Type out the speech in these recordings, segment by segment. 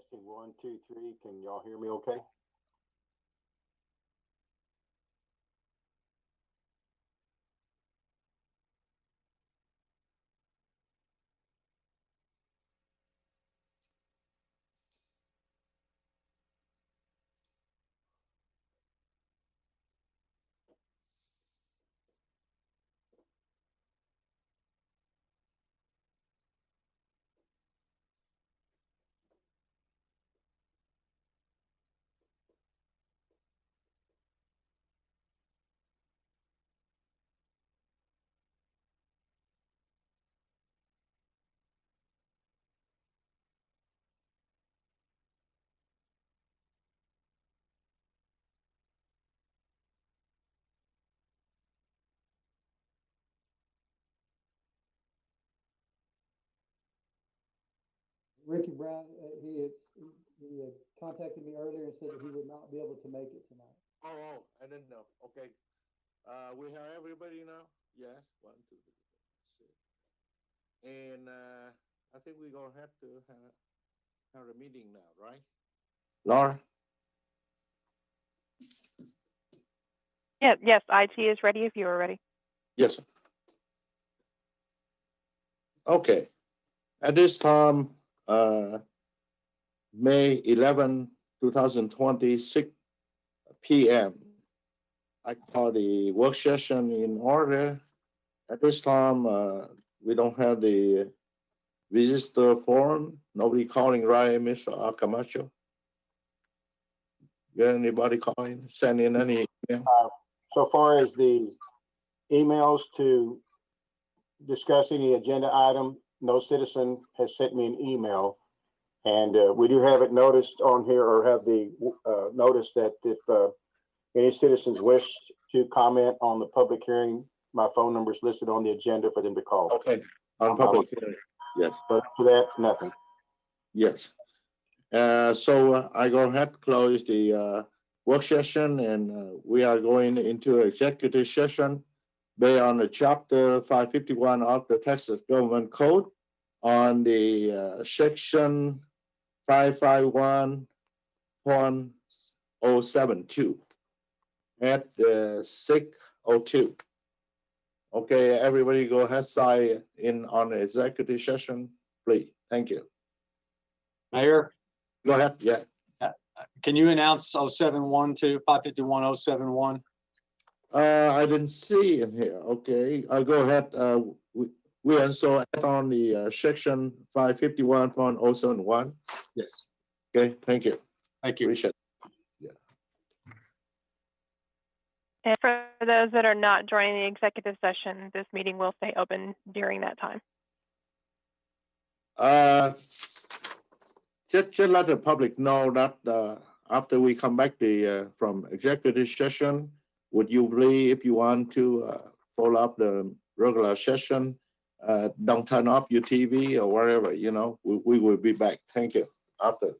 Testing 1, 2, 3. Can y'all hear me okay? Ricky Brown, he had contacted me earlier and said that he would not be able to make it tonight. Oh, I didn't know. Okay. We have everybody now? Yes. 1, 2, 3, 4, 6. And I think we're going to have a meeting now, right? Laura? Yeah, yes, IT is ready if you are ready. Yes. Okay. At this time, May 11, 2020, 6 p.m., I call the work session in order. At this time, we don't have the visitor form. Nobody calling, right, Mr. Camacho? You got anybody calling, sending any email? So far as the emails to discuss any agenda item, no citizen has sent me an email. And we do have it noticed on here, or have the notice that if any citizens wish to comment on the public hearing, my phone number is listed on the agenda for them to call. Okay, on public hearing, yes. But for that, nothing. Yes. So I go ahead, close the work session, and we are going into executive session based on the chapter 551 of the Texas Government Code on the section 551.072 at 6:02. Okay, everybody go ahead, sign in on the executive session, please. Thank you. Mayor, Go ahead, yeah. can you announce 0712, 551-071? I didn't see in here. Okay, I'll go ahead. We also add on the section 551.071. Yes. Okay, thank you. Thank you. Appreciate it. And for those that are not joining the executive session, this meeting will stay open during that time. Just let the public know that after we come back from executive session, would you please, if you want to follow up the regular session, don't turn off your TV or whatever, you know, we will be back. Thank you. After.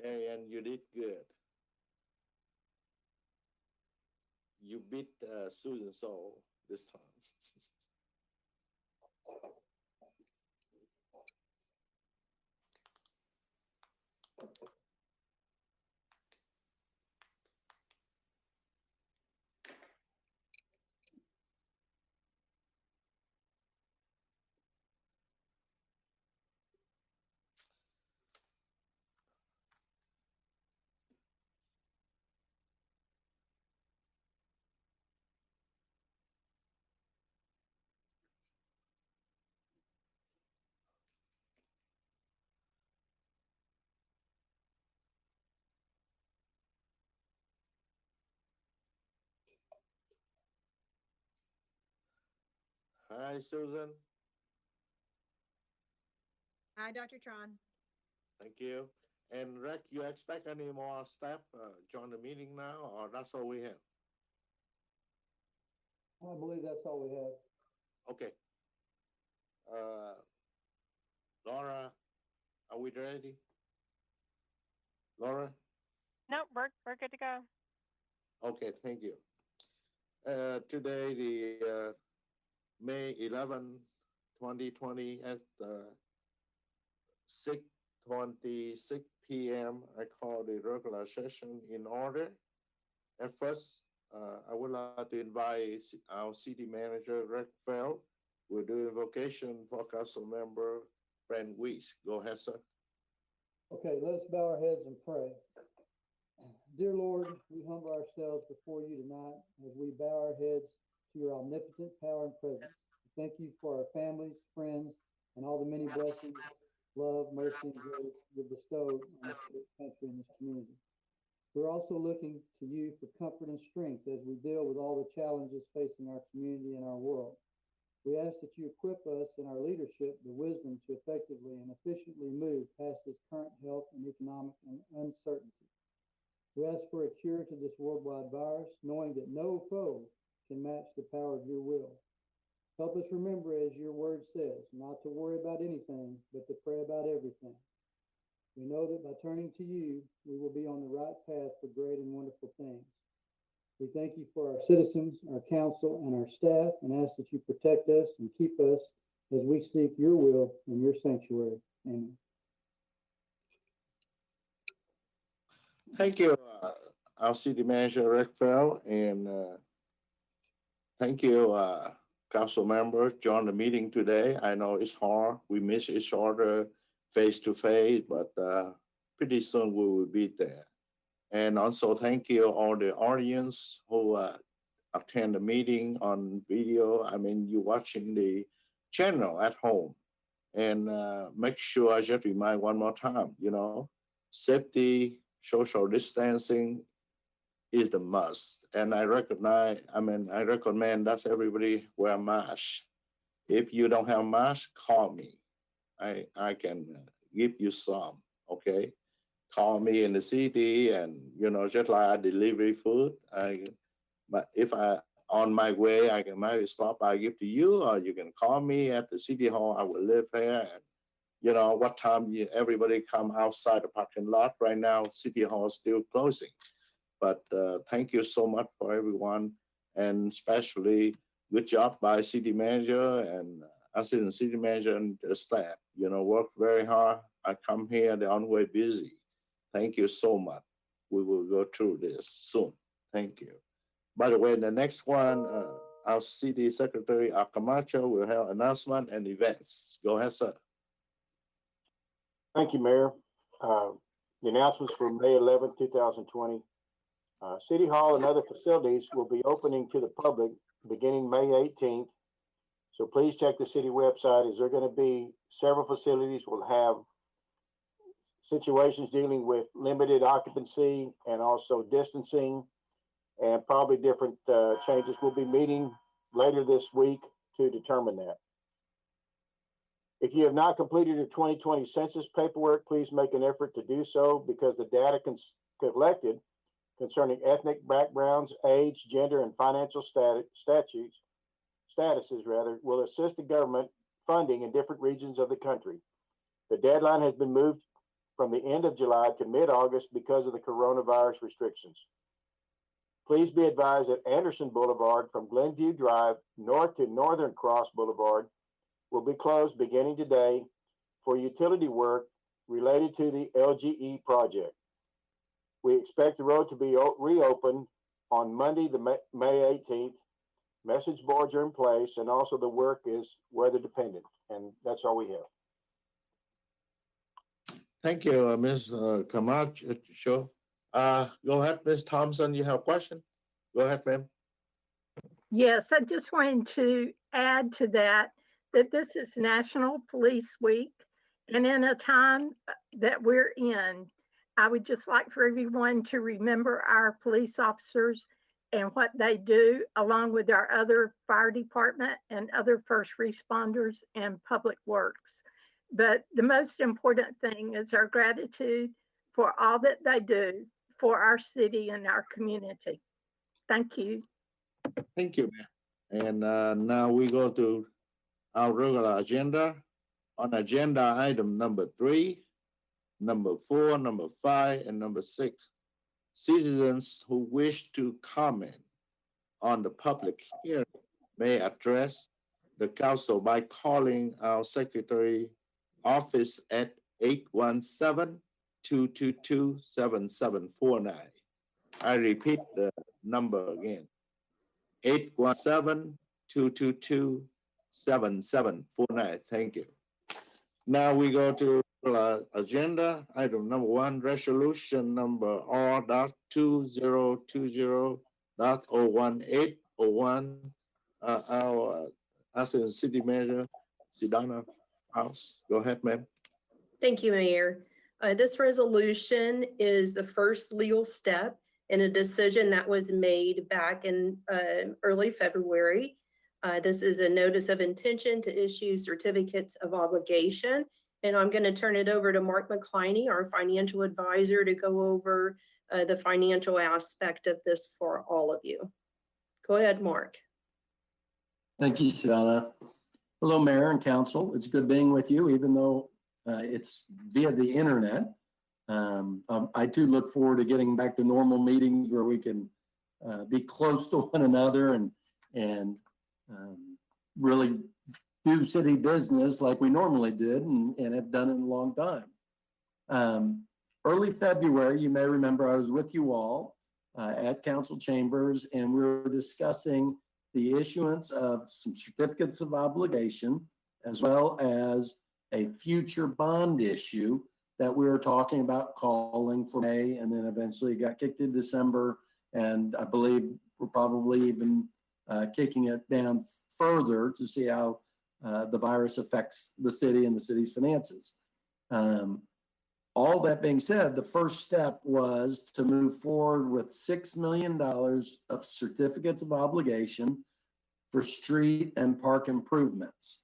Marianne, you did good. You beat Susan Soul this time. Hi, Susan. Hi, Dr. Tron. Thank you. And Rick, you expect any more staff join the meeting now, or that's all we have? I believe that's all we have. Okay. Laura, are we ready? Laura? Nope, we're good to go. Okay, thank you. Today, the May 11, 2020 at 6:26 p.m. I call the regular session in order. At first, I would like to invite our city manager, Rick Fell. We'll do invocation for council member Brent Weiss. Go ahead, sir. Okay, let us bow our heads and pray. Dear Lord, we humble ourselves before you tonight as we bow our heads to your omnipotent power and presence. Thank you for our families, friends, and all the many blessings, love, mercy, and grace you've bestowed on this country and this community. We're also looking to you for comfort and strength as we deal with all the challenges facing our community and our world. We ask that you equip us in our leadership the wisdom to effectively and efficiently move past this current health and economic uncertainty. We ask for a cure to this worldwide virus, knowing that no foe can match the power of your will. Help us remember, as your word says, not to worry about anything, but to pray about everything. We know that by turning to you, we will be on the right path for great and wonderful things. We thank you for our citizens, our council, and our staff, and ask that you protect us and keep us as we seek your will in your sanctuary. Amen. Thank you, our city manager, Rick Fell, and thank you, council members, join the meeting today. I know it's hard. We miss each other face to face, but pretty soon we will be there. And also thank you all the audience who attend the meeting on video. I mean, you're watching the channel at home. And make sure I just remind one more time, safety, social distancing is the must. And I recommend that everybody wear a mask. If you don't have a mask, call me. I can give you some, okay? Call me in the city and, just like I deliver food, but if I on my way, I can maybe stop, I give to you, or you can call me at the city hall. I will live here. And what time everybody come outside the parking lot right now, city hall is still closing. But thank you so much for everyone, and especially good job by city manager and assistant city manager and the staff. Work very hard. I come here, they're on way busy. Thank you so much. We will go through this soon. Thank you. By the way, the next one, our city secretary, Camacho, will have announcement and events. Go ahead, sir. Thank you, Mayor. The announcements for May 11th, 2020. City Hall and other facilities will be opening to the public beginning May 18th. So please check the city website, as there are going to be several facilities will have situations dealing with limited occupancy and also distancing, and probably different changes. We'll be meeting later this week to determine that. If you have not completed your 2020 census paperwork, please make an effort to do so, because the data collected concerning ethnic backgrounds, age, gender, and financial statuses will assist the government funding in different regions of the country. The deadline has been moved from the end of July to mid-August because of the coronavirus restrictions. Please be advised that Anderson Boulevard from Glenview Drive north to Northern Cross Boulevard will be closed beginning today for utility work related to the LGE project. We expect the road to be reopened on Monday, May 18th. Message boards are in place, and also the work is weather dependent, and that's all we have. Thank you, Ms. Camacho. Go ahead, Ms. Thompson, you have a question? Go ahead, ma'am. Yes, I just wanted to add to that this is National Police Week. And in a time that we're in, I would just like for everyone to remember our police officers and what they do, along with our other fire department and other first responders and public works. But the most important thing is our gratitude for all that they do for our city and our community. Thank you. Thank you, ma'am. And now we go to our regular agenda. On agenda item number 3, number 4, number 5, and number 6, citizens who wish to comment on the public hearing may address the council by calling our secretary office at 817-222-7749. I repeat the number again, 817-222-7749. Thank you. Now we go to agenda item number 1, resolution number R.2020.01801. Our Assistant City Manager, Sidana House. Go ahead, ma'am. Thank you, Mayor. This resolution is the first legal step in a decision that was made back in early February. This is a notice of intention to issue certificates of obligation. And I'm going to turn it over to Mark McCliney, our financial advisor, to go over the financial aspect of this for all of you. Go ahead, Mark. Thank you, Sidana. Hello, Mayor and Council. It's good being with you, even though it's via the internet. I too look forward to getting back to normal meetings where we can be close to one another and really do city business like we normally did and have done in a long time. Early February, you may remember I was with you all at council chambers, and we were discussing the issuance of some certificates of obligation, as well as a future bond issue that we were talking about calling for May, and then eventually got kicked in December. And I believe we're probably even kicking it down further to see how the virus affects the city and the city's finances. All that being said, the first step was to move forward with $6 million of certificates of obligation for street and park improvements.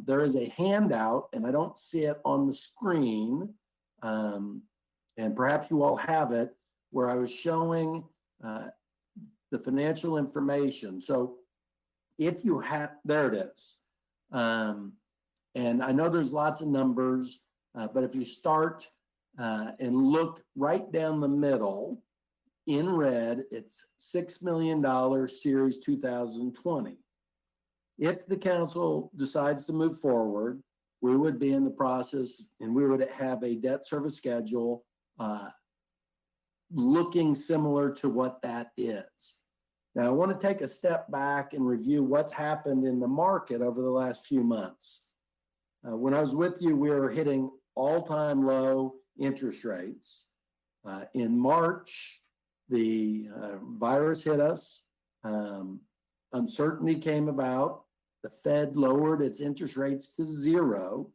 There is a handout, and I don't see it on the screen, and perhaps you all have it, where I was showing the financial information. So if you have, there it is. And I know there's lots of numbers, but if you start and look right down the middle, in red, it's $6 million Series 2020. If the council decides to move forward, we would be in the process and we would have a debt service schedule looking similar to what that is. Now, I want to take a step back and review what's happened in the market over the last few months. When I was with you, we were hitting all-time low interest rates. In March, the virus hit us. Uncertainty came about. The Fed lowered its interest rates to 0.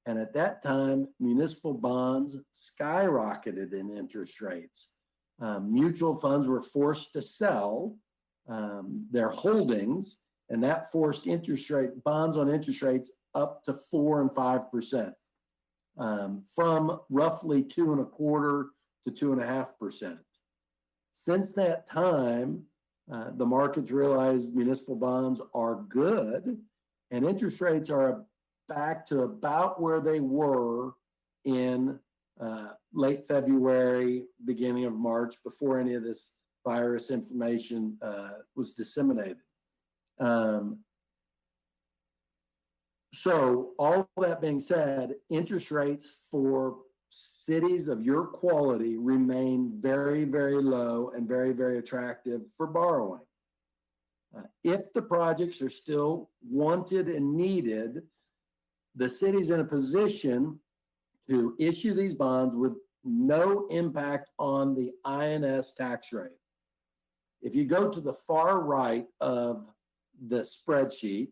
And at that time, municipal bonds skyrocketed in interest rates. Mutual funds were forced to sell their holdings, and that forced bonds on interest rates up to 4 and 5%, from roughly 2.25% to 2.5%. Since that time, the markets realized municipal bonds are good, and interest rates are back to about where they were in late February, beginning of March, before any of this virus information was disseminated. So all that being said, interest rates for cities of your quality remain very, very low and very, very attractive for borrowing. If the projects are still wanted and needed, the city's in a position to issue these bonds with no impact on the INS tax rate. If you go to the far right of the spreadsheet,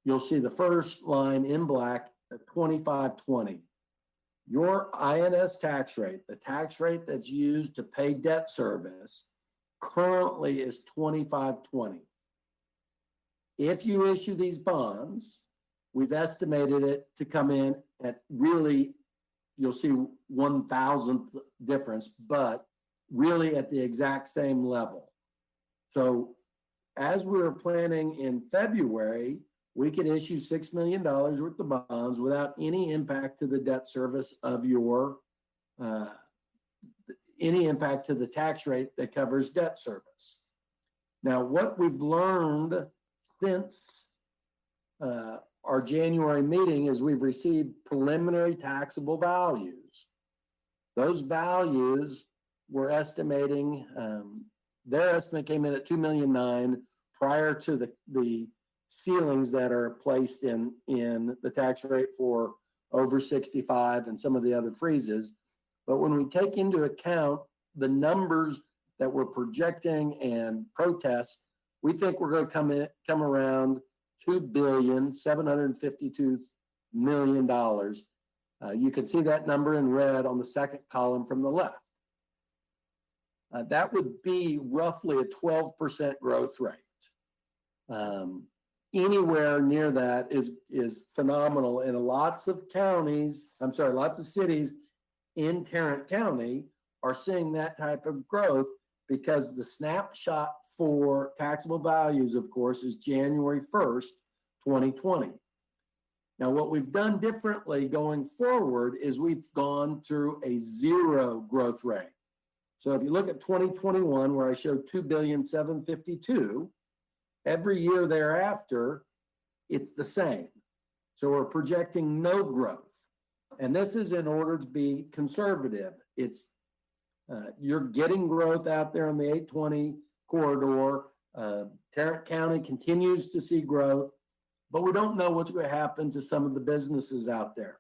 you'll see the first line in black at 2520. Your INS tax rate, the tax rate that's used to pay debt service, currently is 2520. If you issue these bonds, we've estimated it to come in at really, you'll see 1,000th difference, but really at the exact same level. So as we were planning in February, we could issue $6 million worth of bonds without any impact to the debt service of your, any impact to the tax rate that covers debt service. Now, what we've learned since our January meeting is we've received preliminary taxable values. Those values we're estimating, their estimate came in at $2.9 million prior to the ceilings that are placed in the tax rate for over 65 and some of the other freezes. But when we take into account the numbers that we're projecting and protests, we think we're going to come around $2,752,000,000. You can see that number in red on the second column from the left. That would be roughly a 12% growth rate. Anywhere near that is phenomenal. And lots of cities in Tarrant County are seeing that type of growth because the snapshot for taxable values, of course, is January 1st, 2020. Now, what we've done differently going forward is we've gone through a zero growth rate. So if you look at 2021, where I showed $2,752,000,000, every year thereafter, it's the same. So we're projecting no growth. And this is in order to be conservative. It's you're getting growth out there on the 820 corridor. Tarrant County continues to see growth, but we don't know what's going to happen to some of the businesses out there.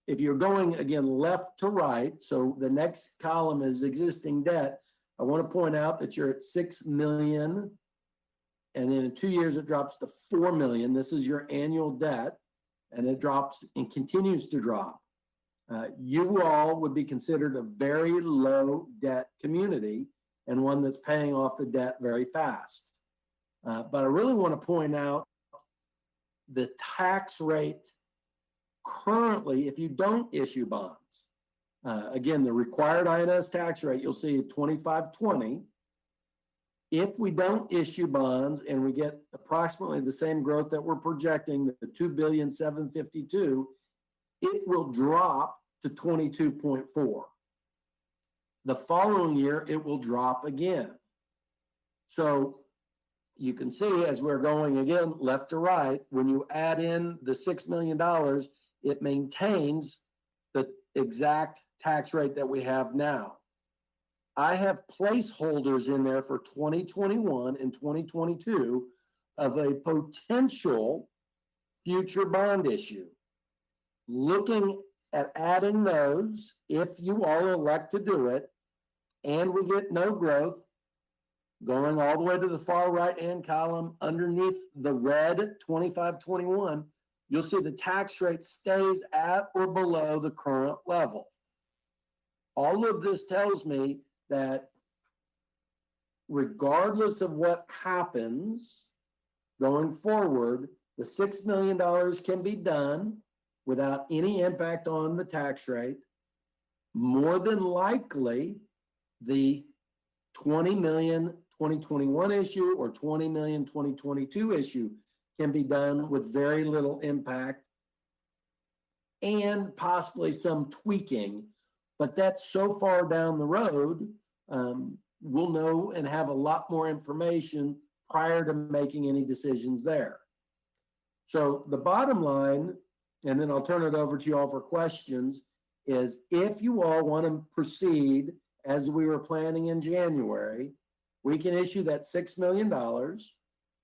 If you're going, again, left to right, so the next column is existing debt, I want to point out that you're at 6 million, and then in 2 years it drops to 4 million. This is your annual debt, and it drops and continues to drop. You all would be considered a very low debt community and one that's paying off the debt very fast. But I really want to point out the tax rate currently, if you don't issue bonds. Again, the required INS tax rate, you'll see 2520. If we don't issue bonds and we get approximately the same growth that we're projecting, the $2,752,000,000, it will drop to 22.4. The following year, it will drop again. So you can see as we're going again left to right, when you add in the $6 million, it maintains the exact tax rate that we have now. I have placeholders in there for 2021 and 2022 of a potential future bond issue. Looking at adding those, if you all elect to do it, and we get no growth, going all the way to the far right-hand column underneath the red 2521, you'll see the tax rate stays at or below the current level. All of this tells me that regardless of what happens going forward, the $6 million can be done without any impact on the tax rate. More than likely, the 20 million 2021 issue or 20 million 2022 issue can be done with very little impact. and possibly some tweaking. But that's so far down the road, we'll know and have a lot more information prior to making any decisions there. So the bottom line, and then I'll turn it over to you all for questions, is if you all want to proceed as we were planning in January, we can issue that $6 million.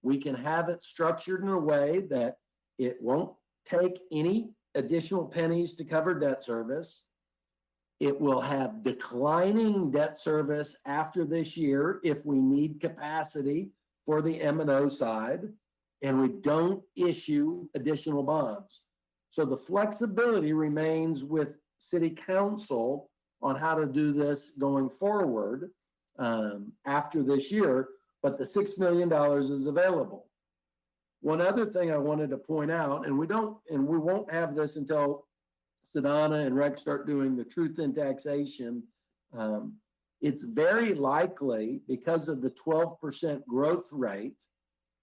We can have it structured in a way that it won't take any additional pennies to cover debt service. It will have declining debt service after this year if we need capacity for the M&O side, and we don't issue additional bonds. So the flexibility remains with City Council on how to do this going forward after this year, but the $6 million is available. One other thing I wanted to point out, and we won't have this until Sedana and Rex start doing the truth in taxation. It's very likely, because of the 12% growth rate,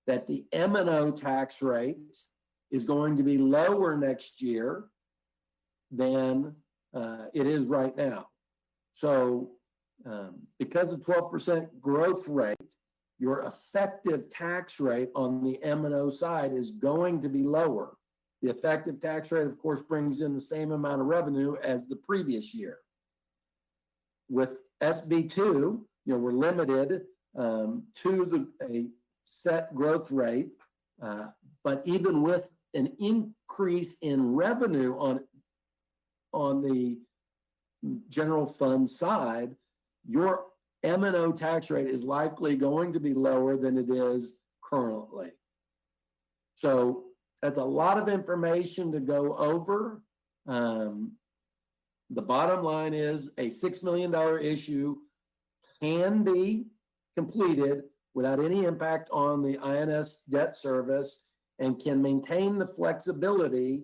that the M&O tax rate is going to be lower next year than it is right now. So because of 12% growth rate, your effective tax rate on the M&O side is going to be lower. The effective tax rate, of course, brings in the same amount of revenue as the previous year. With SB2, we're limited to a set growth rate, but even with an increase in revenue on the general fund side, your M&O tax rate is likely going to be lower than it is currently. So that's a lot of information to go over. The bottom line is a $6 million issue can be completed without any impact on the INS debt service and can maintain the flexibility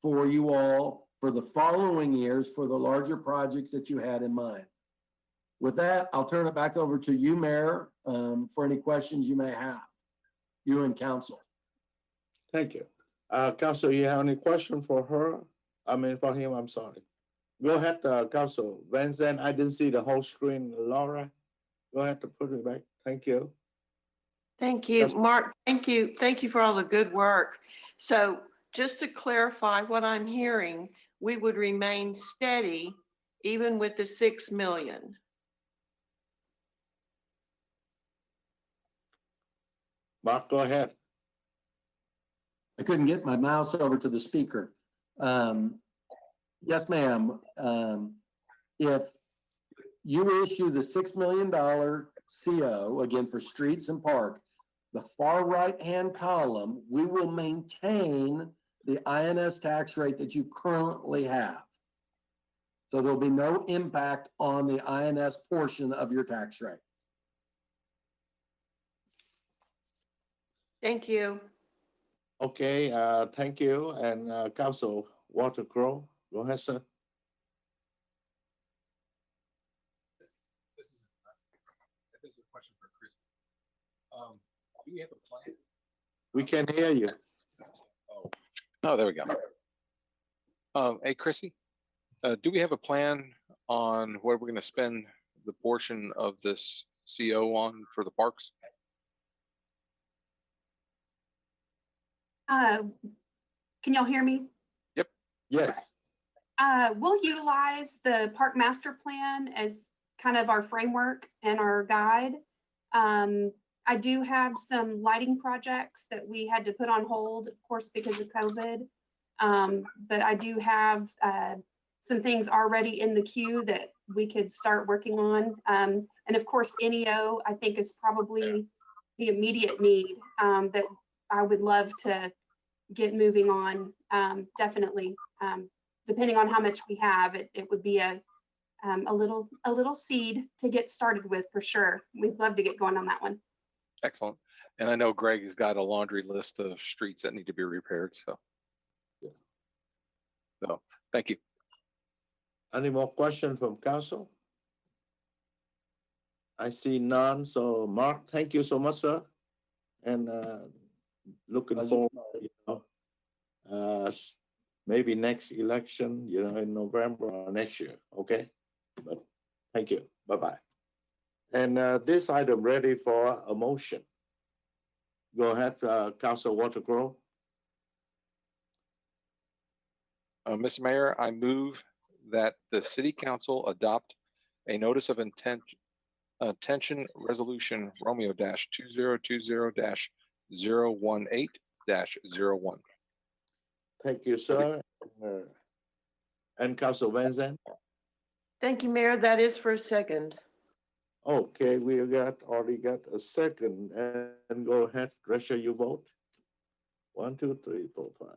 for you all for the following years for the larger projects that you had in mind. With that, I'll turn it back over to you, Mayor, for any questions you may have, you and council. Thank you. Council, you have any question for her? For him, I'm sorry. Go ahead, Council. Vincent, I didn't see the whole screen. Laura, go ahead to put it back. Thank you. Thank you, Mark. Thank you. Thank you for all the good work. So just to clarify what I'm hearing, we would remain steady even with the 6 million. Mark, go ahead. I couldn't get my mouse over to the speaker. Yes, ma'am. If you issue the $6 million CO, again, for streets and park, the far right-hand column, we will maintain the INS tax rate that you currently have. So there'll be no impact on the INS portion of your tax rate. Thank you. Okay, thank you. And Council Walter Crowe, go ahead, sir. This is a question for Chris. Do we have a plan? We can hear you. Oh, there we go. Hey, Chrissy, do we have a plan on where we're going to spend the portion of this CO on for the parks? Can y'all hear me? Yep. Yes. We'll utilize the park master plan as kind of our framework and our guide. I do have some lighting projects that we had to put on hold, of course, because of COVID. But I do have some things already in the queue that we could start working on. And of course, NEO, I think, is probably the immediate need that I would love to get moving on. Definitely, depending on how much we have, it would be a little seed to get started with for sure. We'd love to get going on that one. Excellent. And I know Greg has got a laundry list of streets that need to be repaired. So thank you. Any more questions from Council? I see none. So Mark, thank you so much, sir. And looking forward, maybe next election, in November or next year, okay? But thank you, bye-bye. And this item ready for a motion. Go ahead, Council Watergrove. Mr. Mayor, I move that the city council adopt a notice of intention resolution Romeo 2020-018-01. Thank you, sir. And Council Van Zandt? Thank you, Mayor. That is for a second. Okay, we already got a second, and go ahead, register your vote. 1, 2, 3, 4, 5.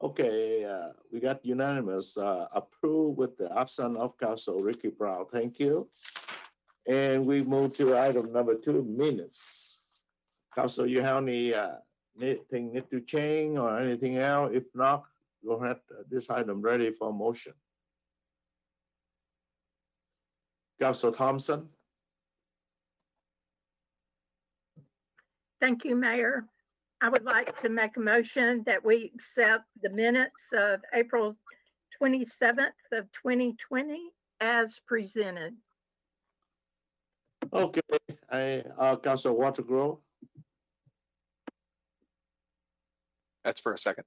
Okay, we got unanimous, approved with the absence of Council Ricky Brown. Thank you. And we move to item number 2, minutes. Council, you have any, anything need to change or anything else? If not, go ahead, this item ready for motion. Council Thompson? Thank you, Mayor. I would like to make a motion that we accept the minutes of April 27th of 2020 as presented. Okay, Council Watergrove? That's for a second.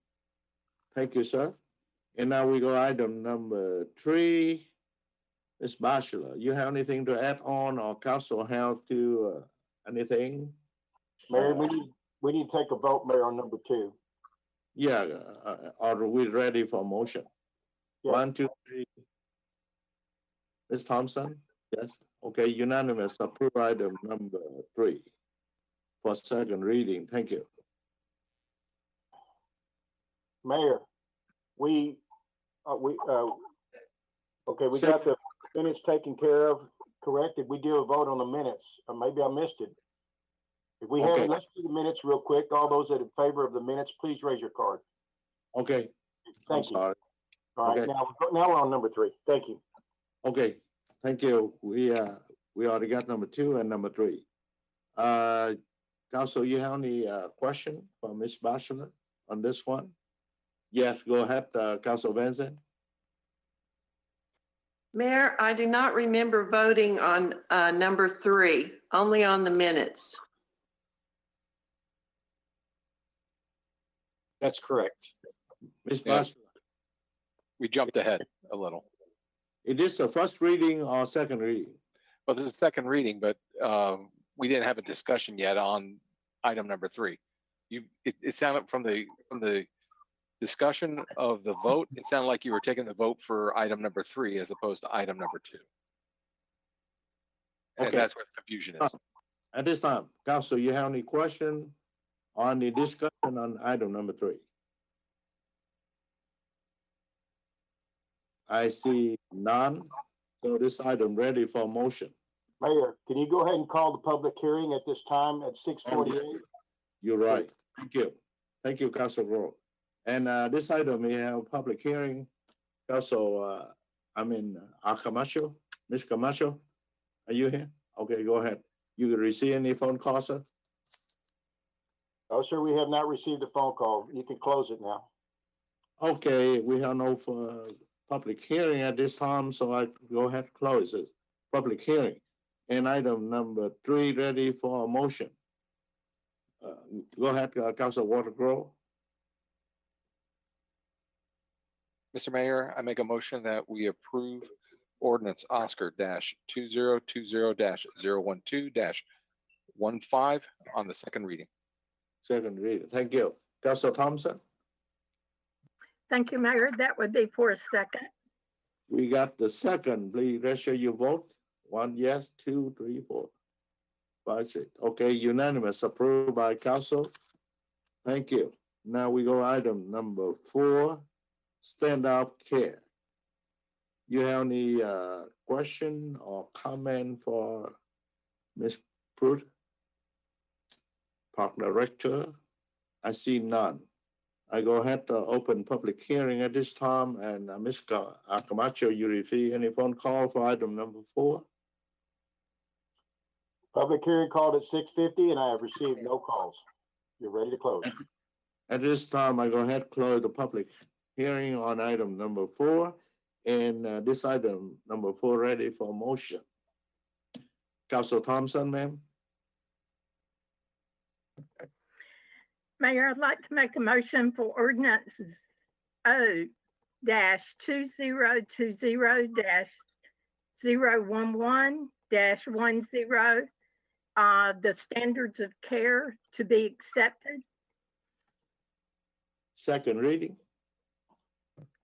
Thank you, sir. And now we go item number 3. Ms. Bachelor, you have anything to add on, or council have to, anything? Mayor, we need to take a vote, Mayor, on number 2. Yeah, are we ready for motion? Yeah. 1, 2, 3. Ms. Thompson? Yes, okay, unanimous, approve item number 3 for second reading. Thank you. Mayor, we got the minutes taken care of, correct? Did we do a vote on the minutes? Or maybe I missed it. If we haven't, Okay. let's do the minutes real quick. All those that are in favor of the minutes, please raise your card. Okay. Thank you. Sorry. All right, Okay. now we're on number 3. Thank you. Okay, thank you. We already got number 2 and number 3. Council, you have any question for Ms. Bachelor on this one? Yes, go ahead, Council Van Zandt. Mayor, I do not remember voting on number 3, only on the minutes. That's correct. Ms. Yes. Bachelor, We jumped ahead a little. is this the first reading or second reading? Well, this is second reading, but we didn't have a discussion yet on item number 3. It sounded from the discussion of the vote, it sounded like you were taking the vote for item number 3 as opposed to item number 2. And Okay. that's where the confusion is. At this time, Council, you have any question on the discussion on item number 3? I see none, so this item ready for motion. Mayor, can you go ahead and call the public hearing at this time at 6:48? You're right. Thank you. Thank you, Council Rowe. And this item, we have a public hearing. Also, Camacho, Ms. Camacho, are you here? Okay, go ahead. You receive any phone calls, sir? Oh, sir, we have not received a phone call. You can close it now. Okay, we have no public hearing at this time, so I go ahead and close it. Public hearing. And item number 3 ready for a motion. Go ahead, Council Watergrove. Mr. Mayor, I make a motion that we approve ordinance Oscar -2020-012-15 on the second reading. Second reading. Thank you. Council Thompson, Thank you, Mayor. That would be for a second. we got the second. Please register your vote. 1 yes, 2, 3, 4, 5, 6. Okay, unanimous, approved by council. Thank you. Now we go item number 4, standout care. You have any question or comment for Ms. Pruitt? Park Director? I see none. I go ahead to open public hearing at this time, and Ms. Camacho, you receive any phone call for item number 4? Public hearing called at 6:50 and I have received no calls. You're ready to close. At this time, I go ahead close the public hearing on item number 4. And this item, number 4, ready for motion. Council Thompson, ma'am? Mayor, I'd like to make a motion for ordinances O-2020-011-10, the standards of care to be accepted. Second reading.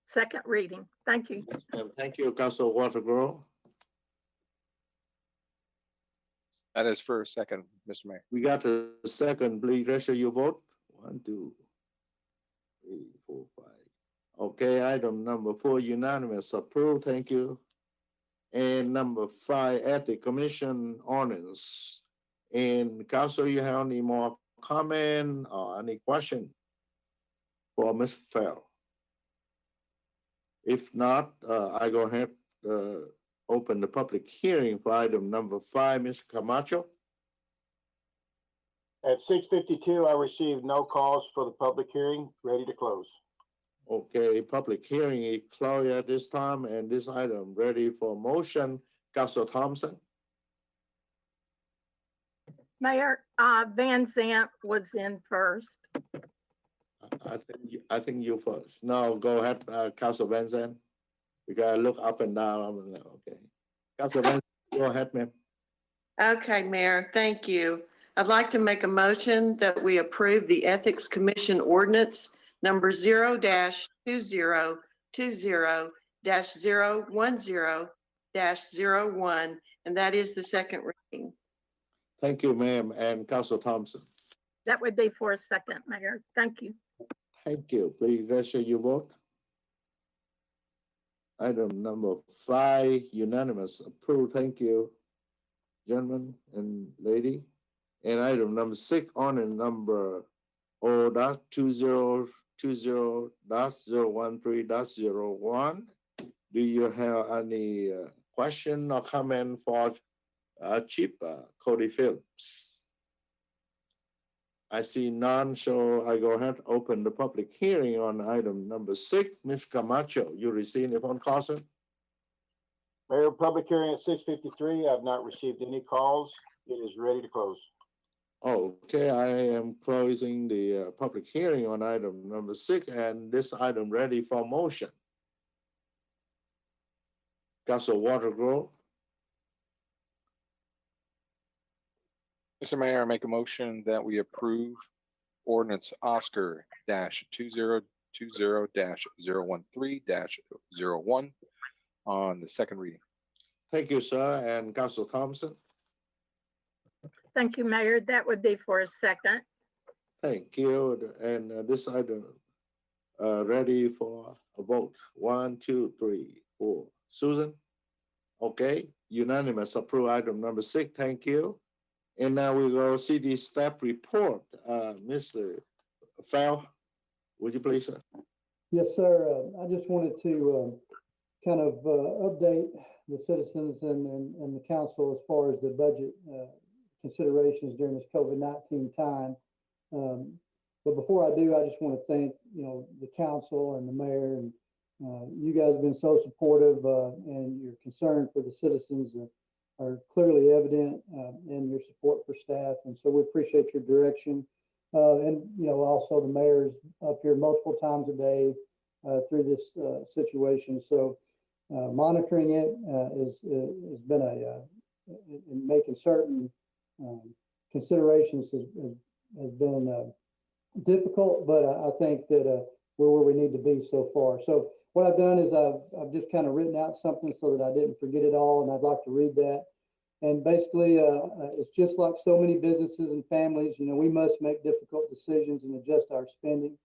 Second reading. Thank you. And thank you, Council Watergrove. That is for a second, Mr. Mayor. We got the second, please register your vote. 1, 2, 3, 4, 5. Okay, item number 4, unanimous approved, thank you. And number 5, Ethics Commission ordinance. And Council, you have any more comment or any question for Ms. Farrell? If not, I go ahead, open the public hearing for item number 5, Ms. Camacho. At 6:52, I received no calls for the public hearing. Ready to close. Okay, public hearing is closed at this time, and this item ready for motion. Council Thompson? Mayor, Van Zant was in first. I think you first. No, go ahead, Council Van Zandt. We gotta look up and down. Okay. Council Van Zandt, go ahead, ma'am. Okay, Mayor, thank you. I'd like to make a motion that we approve the Ethics Commission ordinance number 0-2020-010-01, and that is the second reading. Thank you, ma'am, and Council Thompson. That would be for a second, Mayor. Thank you. Thank you. Please register your vote. Item number 5, unanimous approved. Thank you, gentlemen and lady. And item number 6, on and number O.2020.013.01. Do you have any question or comment for Chief Cody Phillips? I see none, so I go ahead, open the public hearing on item number 6. Ms. Camacho, you received a phone call, sir? Mayor, public hearing at 6:53. I've not received any calls. It is ready to close. Okay, I am closing the public hearing on item number 6, and this item ready for motion. Council Watergrove? Mr. Mayor, I make a motion that we approve ordinance Oscar -2020-013-01 on the second reading. Thank you, sir, and Council Thompson? Thank you, Mayor. That would be for a second. Thank you, and this item ready for a vote. 1, 2, 3, 4. Susan? Okay, unanimous approve item number 6. Thank you. And now we go see the staff report. Mr. Farrell, would you please, sir? Yes, sir. I just wanted to kind of update the citizens and the council as far as the budget considerations during this COVID-19 time. But before I do, I just want to thank, the council and the mayor, and you guys have been so supportive, and your concern for the citizens are clearly evident, in your support for staff. And so we appreciate your direction. And, also the mayor's up here multiple times a day through this situation. So monitoring it has been in making certain considerations has been difficult, but I think that we're where we need to be so far. So what I've done is I've just kind of written out something so that I didn't forget it all, and I'd like to read that. And basically, it's just like so many businesses and families, we must make difficult decisions and adjust our spending.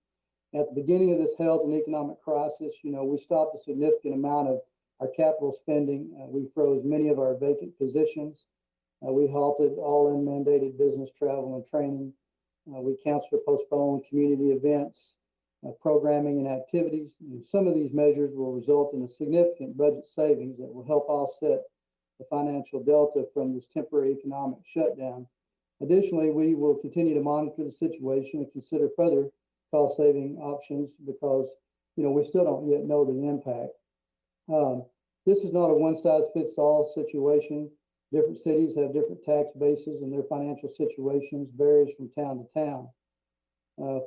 At the beginning of this health and economic crisis, we stopped a significant amount of our capital spending. We froze many of our vacant positions. We halted all unmandated business travel and training. We canceled or postponed community events, programming and activities. And some of these measures will result in a significant budget savings that will help offset the financial delta from this temporary economic shutdown. Additionally, we will continue to monitor the situation and consider further cost-saving options, because we still don't yet know the impact. This is not a one-size-fits-all situation. Different cities have different tax bases and their financial situations varies from town to town.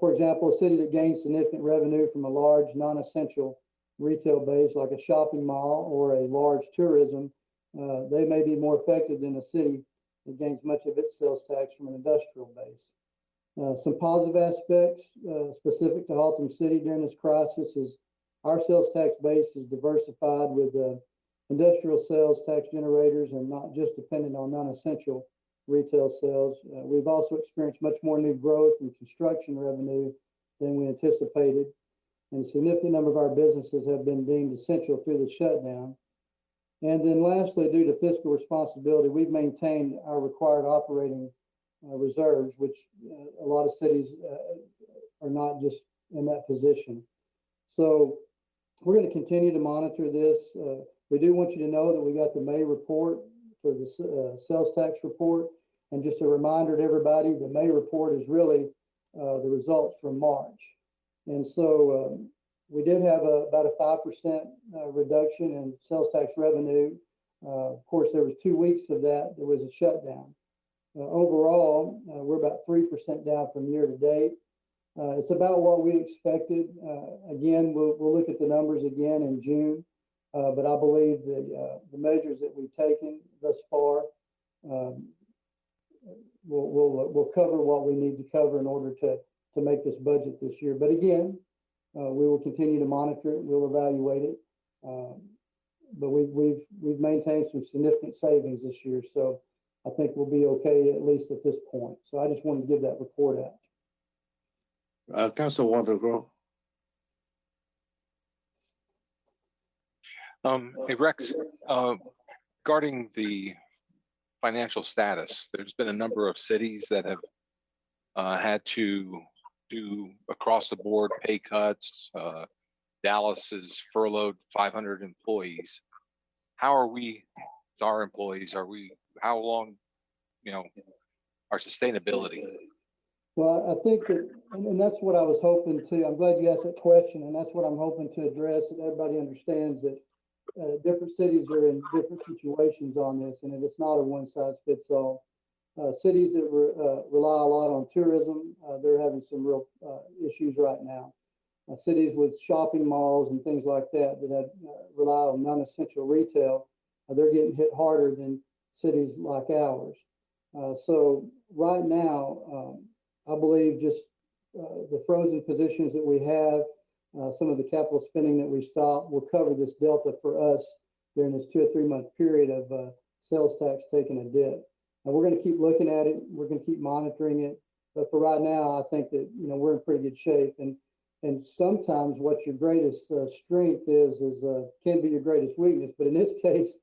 For example, a city that gains significant revenue from a large non-essential retail base like a shopping mall or a large tourism, they may be more effective than a city that gains much of its sales tax from an industrial base. Some positive aspects specific to Haltom City during this crisis is our sales tax base is diversified with industrial sales tax generators and not just dependent on non-essential retail sales. We've also experienced much more new growth in construction revenue than we anticipated. And a significant number of our businesses have been deemed essential through the shutdown. And then lastly, due to fiscal responsibility, we've maintained our required operating reserves, which a lot of cities are not just in that position. So we're going to continue to monitor this. We do want you to know that we got the May report for the sales tax report. And just a reminder to everybody, the May report is really the results from March. And so we did have about a 5% reduction in sales tax revenue. Of course, there was 2 weeks of that. There was a shutdown. Overall, we're about 3% down from year to date. It's about what we expected. Again, we'll look at the numbers again in June. But I believe the measures that we've taken thus far will cover what we need to cover in order to make this budget this year. But again, we will continue to monitor it. We'll evaluate it. But we've maintained some significant savings this year. So I think we'll be okay, at least at this point. So I just wanted to give that report out. Councilwoman Grow. Hey Rex, regarding the financial status, there's been a number of cities that have had to do across the board pay cuts. Dallas has furloughed 500 employees. How are we with our employees? How long, our sustainability? Well, I think that, and that's what I was hoping to, I'm glad you asked that question, and that's what I'm hoping to address, that everybody understands that different cities are in different situations on this, and it's not a one-size-fits-all. Cities that rely a lot on tourism, they're having some real issues right now. Cities with shopping malls and things like that rely on non-essential retail, they're getting hit harder than cities like ours. So right now, I believe just the frozen positions that we have, some of the capital spending that we stopped will cover this delta for us during this 2 or 3 month period of sales tax taking a dip. And we're going to keep looking at it. We're going to keep monitoring it. But for right now, I think that, we're in pretty good shape. And sometimes what your greatest strength is can be your greatest weakness. But in this case,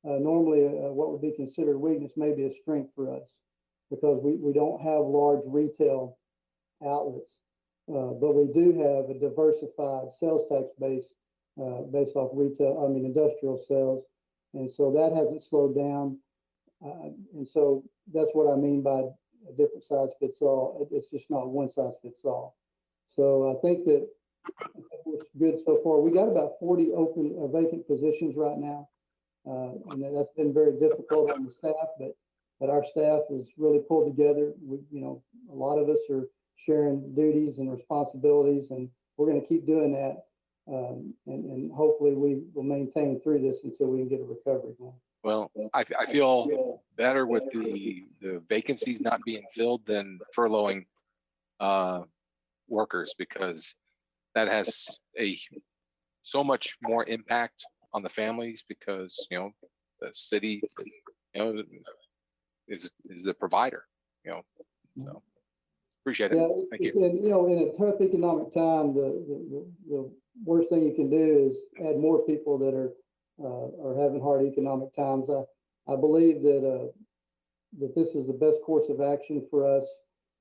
normally what would be considered weakness may be a strength for us because we don't have large retail outlets. But we do have a diversified sales tax base based off industrial sales. And so that hasn't slowed down. And so that's what I mean by a different size fits all. It's just not one size fits all. So I think that it's good so far. We got about 40 open vacant positions right now. And that's been very difficult on the staff, but our staff is really pulled together. A lot of us are sharing duties and responsibilities, and we're going to keep doing that. And hopefully we will maintain through this until we can get a recovery going. Well, I feel better with the vacancies not being filled than furloughing workers, because that has so much more impact on the families, because the city is the provider. So appreciate it. Yeah, Thank you. And in a tough economic time, the worst thing you can do is add more people that are having hard economic times. I believe that this is the best course of action for us.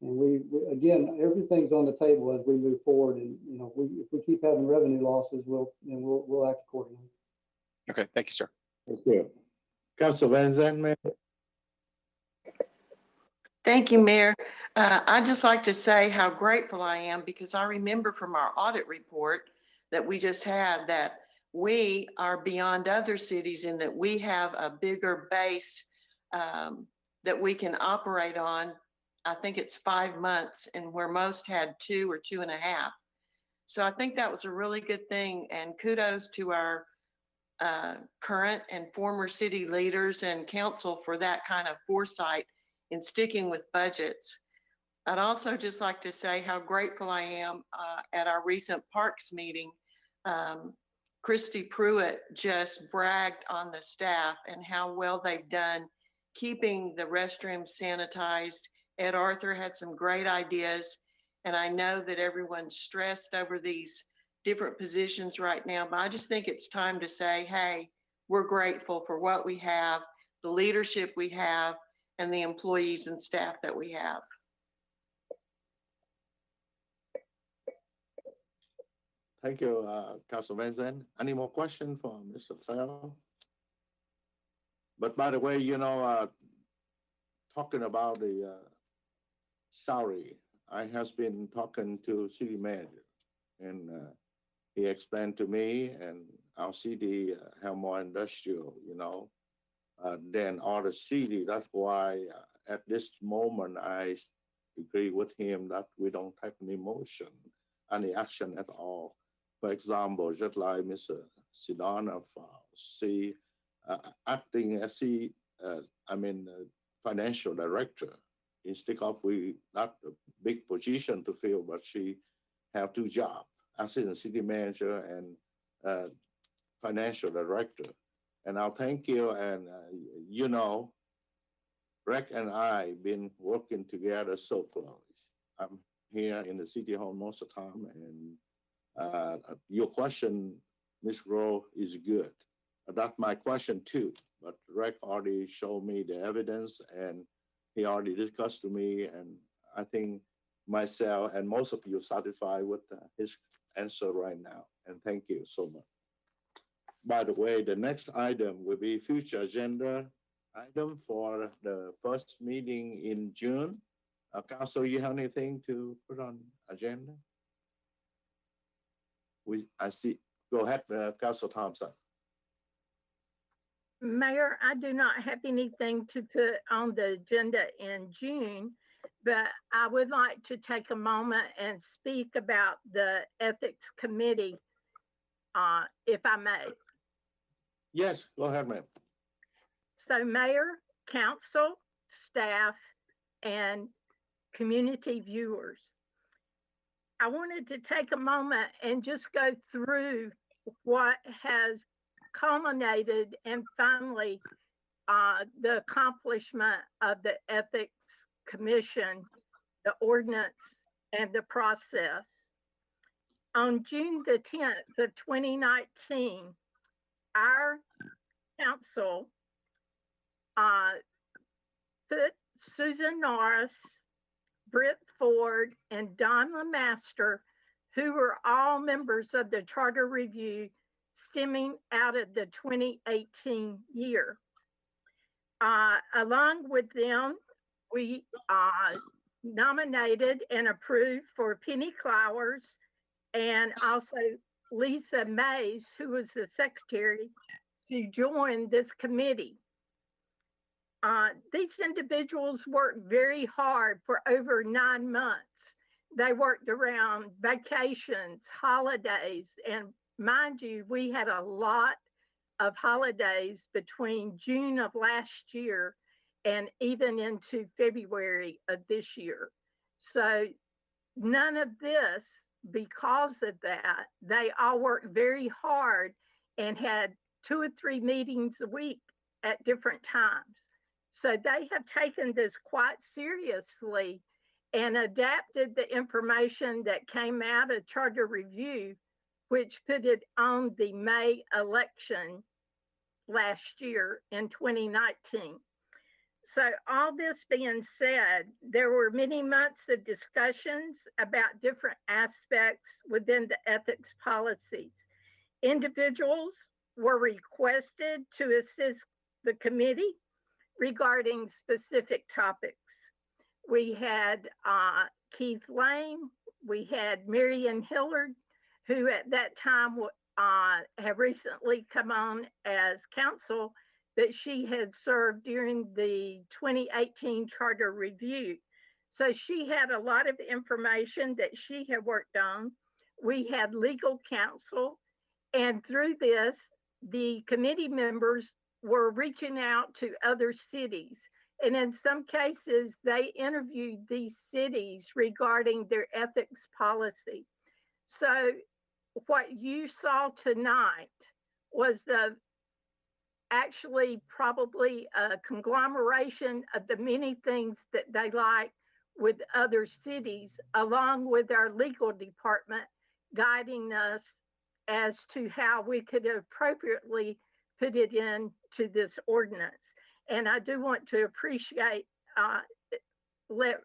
And we again, everything's on the table as we move forward. And if we keep having revenue losses, we'll act accordingly. Okay, thank you, sir. Thank you. Council Van Zandt. Thank you, Mayor. I'd just like to say how grateful I am, because I remember from our audit report that we just had, that we are beyond other cities in that we have a bigger base that we can operate on. I think it's 5 months, and where most had 2 or 2.5. So I think that was a really good thing, and kudos to our current and former city leaders and council for that kind of foresight in sticking with budgets. I'd also just like to say how grateful I am at our recent parks meeting. Christy Pruitt just bragged on the staff and how well they've done keeping the restrooms sanitized. Ed Arthur had some great ideas, and I know that everyone's stressed over these different positions right now, but I just think it's time to say, hey, we're grateful for what we have, the leadership we have, and the employees and staff that we have. Thank you, Councilman Zen. Any more questions for Mr. Farrell? But by the way, you know, talking about the salary, I has been talking to city manager, and he explained to me, and our city have more industrial, you know, than other city. That's why at this moment I agree with him that we don't take any motion, any action at all. For example, just like Mr. Sidana acting as financial director, instead of we not a big position to fill, but she have 2 jobs, assistant city manager and financial director. And I'll thank you. And you know, Rick and I been working together so close. I'm here in the city hall most of the time, and your question, Ms. Rowe, is good. That's my question too, but Rick already showed me the evidence, and he already discussed to me, and I think myself and most of you satisfied with his answer right now, and thank you so much. By the way, the next item will be future agenda item for the first meeting in June. Council, you have anything to put on agenda? I see. Go ahead, Council Thompson. Mayor, I do not have anything to put on the agenda in June, but I would like to take a moment and speak about the Ethics Committee, if I may. Yes, go ahead, ma'am. So Mayor, council, staff, and community viewers, I wanted to take a moment and just go through what has culminated and finally the accomplishment of the Ethics Commission, the ordinance, and the process. On June the 10th of 2019, our council put Susan Norris, Britt Ford, and Don LeMaster, who were all members of the Charter Review stemming out of the 2018 year. Along with them, we nominated and approved for Penny Clowers and also Lisa Mays, who was the secretary, to join this committee. These individuals worked very hard for over 9 months. They worked around vacations, holidays, and mind you, we had a lot of holidays between June of last year and even into February of this year. So none of this, because of that, they all worked very hard and had 2 or 3 meetings a week at different times. So they have taken this quite seriously and adapted the information that came out of Charter Review, which put it on the May election last year in 2019. So all this being said, there were many months of discussions about different aspects within the ethics policies. Individuals were requested to assist the committee regarding specific topics. We had Keith Lane, we had Marion Hillard, who at that time had recently come on as counsel, that she had served during the 2018 charter review. So she had a lot of information that she had worked on. We had legal counsel, and through this, the committee members were reaching out to other cities. And in some cases, they interviewed these cities regarding their ethics policy. So what you saw tonight was actually probably a conglomeration of the many things that they like with other cities, along with our legal department guiding us as to how we could appropriately put it into this ordinance. And I do want to appreciate, let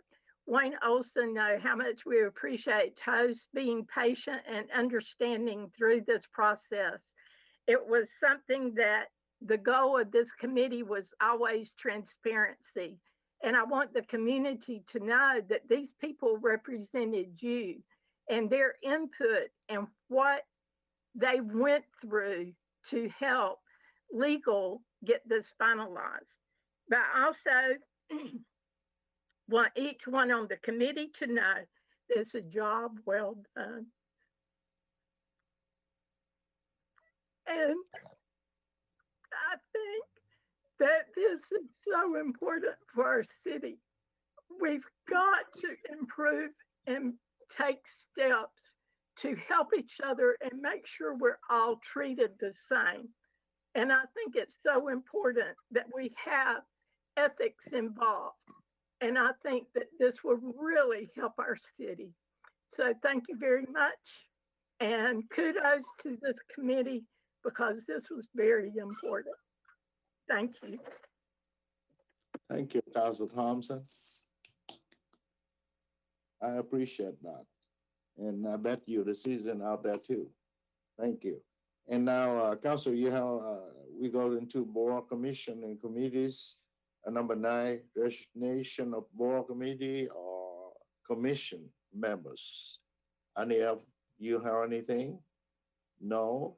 Wayne Olson know how much we appreciate Toast being patient and understanding through this process. It was something that the goal of this committee was always transparency. And I want the community to know that these people represented you and their input and what they went through to help legal get this finalized. But I also want each one on the committee to know it's a job well done. And I think that this is so important for our city. We've got to improve and take steps to help each other and make sure we're all treated the same. And I think it's so important that we have ethics involved. And I think that this will really help our city. So thank you very much. And kudos to this committee because this was very important. Thank you. Thank you, Council Thompson. I appreciate that. And I bet you the season out there too. Thank you. And now, Council, you have, we go into board commission and committees. Number 9, resignation of board committee or commission members. Any of you have anything? No.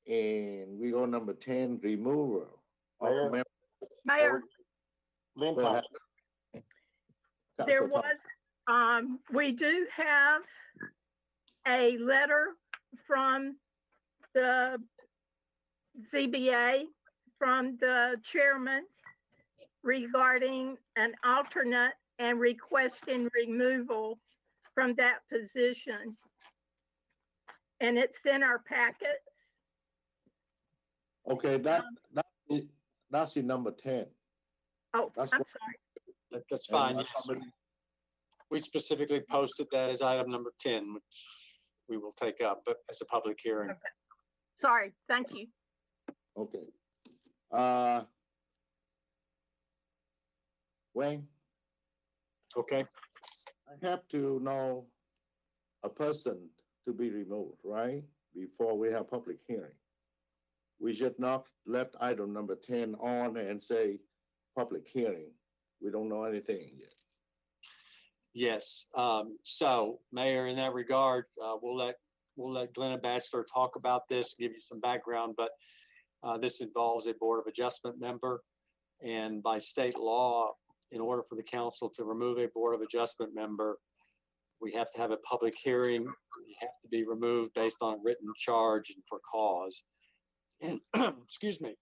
And we go number 10, removal of Mayor. members. Mayor, Lynn Go ahead. Thompson. there Council was, we do have a letter from the ZBA, from the chairman regarding an alternate and requesting removal from that position. And it's in our packets. Okay, that's in number 10. Oh, That's I'm what- sorry. That's fine. And Yes. somebody- We specifically posted that as item number 10, which we will take up but as a public hearing. Okay. Sorry, thank you. Okay. Wayne, Okay, I have to know a person to be removed, right? Before we have public hearing. We should not let item number 10 on and say public hearing. We don't know anything yet. yes. So Mayor, in that regard, we'll let Glenna Batchelor talk about this, give you some background, but this involves a Board of Adjustment member. And by state law, in order for the council to remove a Board of Adjustment member, we have to have a public hearing. You have to be removed based on written charge and for cause. And excuse me,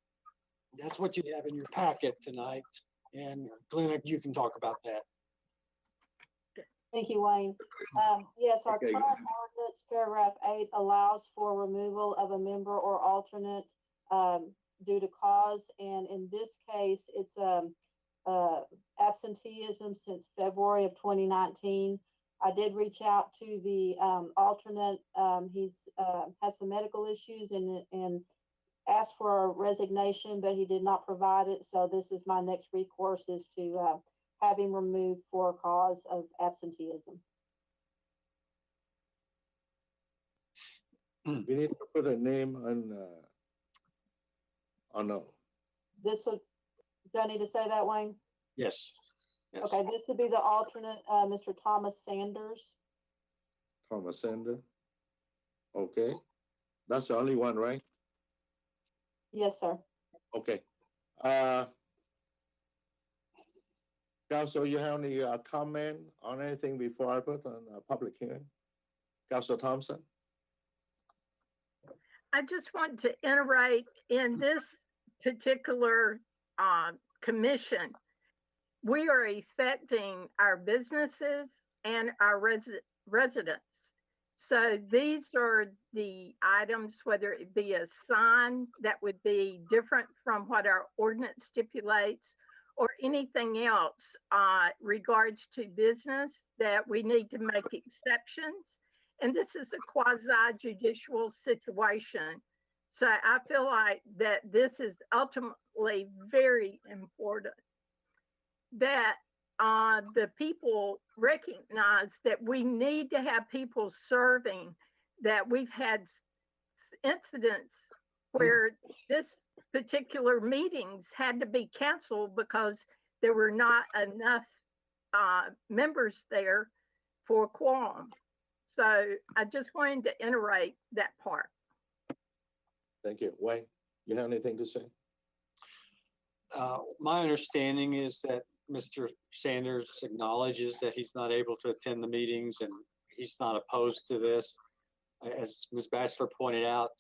that's what you have in your packet tonight. And Glenna, you can talk about that. Thank you, Wayne. Yes, our Okay. current ordinance, paragraph 8, allows for removal of a member or alternate due to cause. And in this case, it's absenteeism since February of 2019. I did reach out to the alternate. He's has some medical issues and asked for a resignation, but he did not provide it. So this is my next recourse, is to have him removed for a cause of absenteeism. We need to put a name on, no. This would, do I need to say that, Wayne? Yes. Yes. Okay, this would be the alternate, Mr. Thomas Sanders. Thomas Sander. Okay, that's the only one, right? Yes, sir. Okay. Council, you have any comment on anything before I put on a public hearing? Council Thompson? I just want to iterate in this particular commission, we are affecting our businesses and our residents. So these are the items, whether it be a sign that would be different from what our ordinance stipulates, or anything else regards to business that we need to make exceptions. And this is a quasi judicial situation. So I feel like that this is ultimately very important that the people recognize that we need to have people serving, that we've had incidents where this particular meetings had to be canceled because there were not enough members there for quorum. So I just wanted to iterate that part. Thank you. Wayne, you have anything to say? My understanding is that Mr. Sanders acknowledges that he's not able to attend the meetings and he's not opposed to this. As Ms. Batchelor pointed out,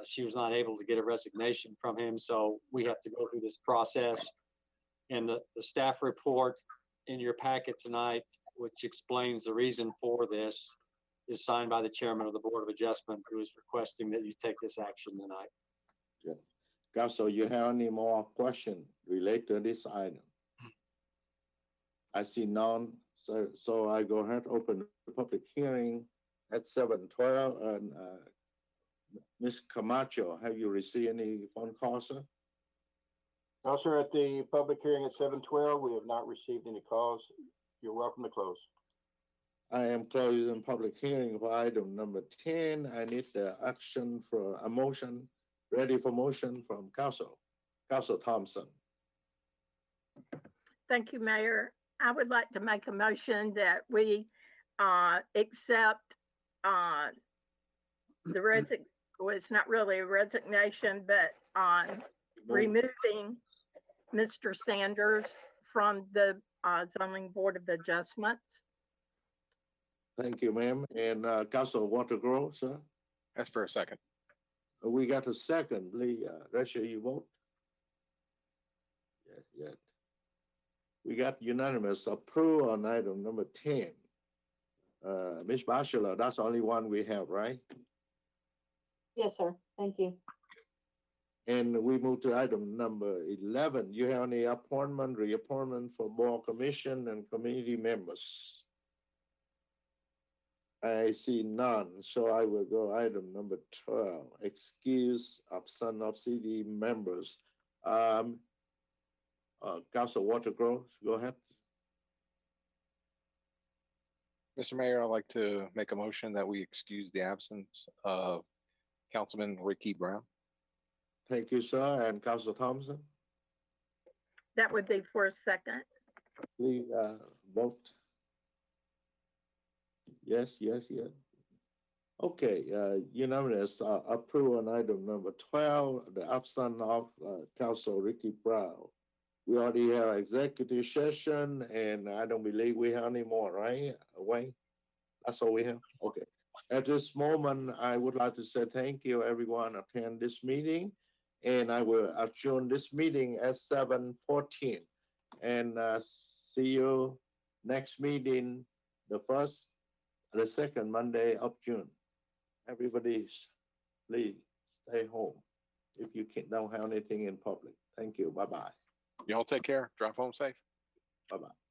she was not able to get a resignation from him, so we have to go through this process. And the staff report in your packet tonight, which explains the reason for this, is signed by the chairman of the Board of Adjustment, who is requesting that you take this action tonight. Good. Council, you have any more questions related to this item? I see none, so I go ahead, open the public hearing at 7:12. And Ms. Camacho, have you received any phone calls, sir? No, sir, at the public hearing at 7:12, we have not received any calls. You're welcome to close. I am closing public hearing for item number 10. I need the action for a motion, ready for motion from Council Thompson. Thank you, Mayor. I would like to make a motion that we accept well, it's not really a resignation, but removing Mr. Sanders from the Zoning Board of Adjustments. Thank you, ma'am. And Council Watergrove, sir? That's for a second. We got a second, please. Rachel, you vote? Yeah. We got unanimous approval on item number 10. Ms. Batchelor, that's the only one we have, right? Yes, sir. Thank you. And we move to item number 11. You have any appointment, reappointment for board commission and community members? I see none, so I will go item number 12, excuse absence of city members. Council Watergrove, go ahead. Mr. Mayor, I'd like to make a motion that we excuse the absence of Councilman Ricky Brown. Thank you, sir. And Council Thompson, That would be for a second. please vote. Yes. Okay, unanimous approval on item number 12, the absence of Council Ricky Brown. We already have executive session and I don't believe we have any more, right, Wayne? That's all we have? Okay. At this moment, I would like to say thank you, everyone attend this meeting. And I will adjourn this meeting at 7:14. And see you next meeting, the second Monday of June. Everybody, please stay home if you don't have anything in public. Thank you. Bye-bye. Y'all take care. Drive home safe. Bye-bye.